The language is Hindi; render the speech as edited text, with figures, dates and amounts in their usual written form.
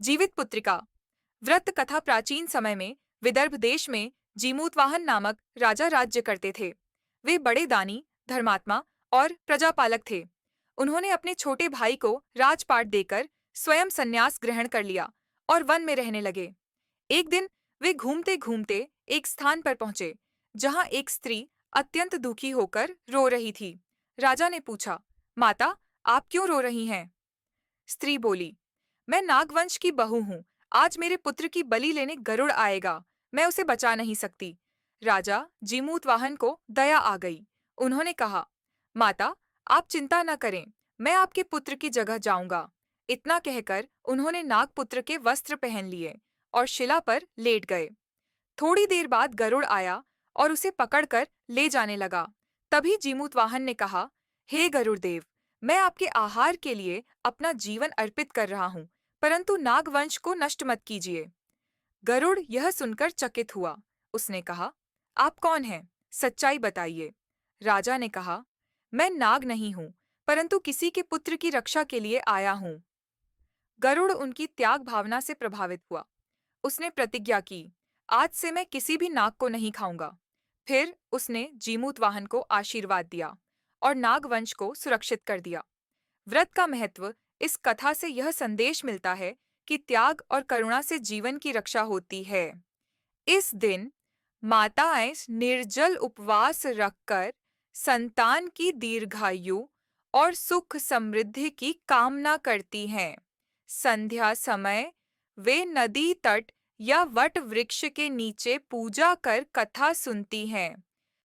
जीवित पुत्रिका। व्रत कथा। प्राचीन समय में विदर्भ देश में जीमूतवाहन नामक राजा राज्य करते थे। वे बड़े दानी, धर्मात्मा और प्रजापालक थे। उन्होंने अपने छोटे भाई को राजपाट देकर स्वयं संन्यास ग्रहण कर लिया और वन में रहने लगे। एक दिन वे घूमते घूमते एक स्थान पर पहुंचे, जहां एक स्त्री अत्यंत दुखी होकर रो रही थी। राजा ने पूछा, माता, आप क्यों रो रही हैं? स्त्री बोली, मैं नागवंश की बहू हूँ। आज मेरे पुत्र की बलि लेने गरुड़ आएगा। मैं उसे बचा नहीं सकती। राजा जीमूतवाहन को दया आ गई। उन्होंने कहा, माता, आप चिंता न करें, मैं आपके पुत्र की जगह जाऊंगा। इतना कहकर उन्होंने नागपुत्र के वस्त्र पहन लिए और शिला पर लेट गए। थोड़ी देर बाद गरुड़ आया और उसे पकड़कर ले जाने लगा। तभी जीमूतवाहन ने कहा, हे गरुड़देव, मैं आपके आहार के लिए अपना जीवन अर्पित कर रहा हूँ, परंतु नागवंश को नष्ट मत कीजिए। गरुड़ यह सुनकर चकित हुआ। उसने कहा, आप कौन हैं? सच्चाई बताइए। राजा ने कहा, मैं नाग नहीं हूँ, परंतु किसी के पुत्र की रक्षा के लिए आया हूँ। गरुड़ उनकी त्याग भावना से प्रभावित हुआ। उसने प्रतिज्ञा की, आज से मैं किसी भी नाग को नहीं खाऊंगा। फिर उसने जीमूतवाहन को आशीर्वाद दिया और नागवंश को सुरक्षित कर दिया। व्रत का महत्व। इस कथा से यह संदेश मिलता है कि त्याग और करुणा से जीवन की रक्षा होती है। इस दिन माताएं निर्जल उपवास रखकर संतान की दीर्घायु और सुख समृद्धि की कामना करती हैं। संध्या समय वे नदी तट या वट वृक्ष के नीचे पूजा कर कथा सुनती हैं।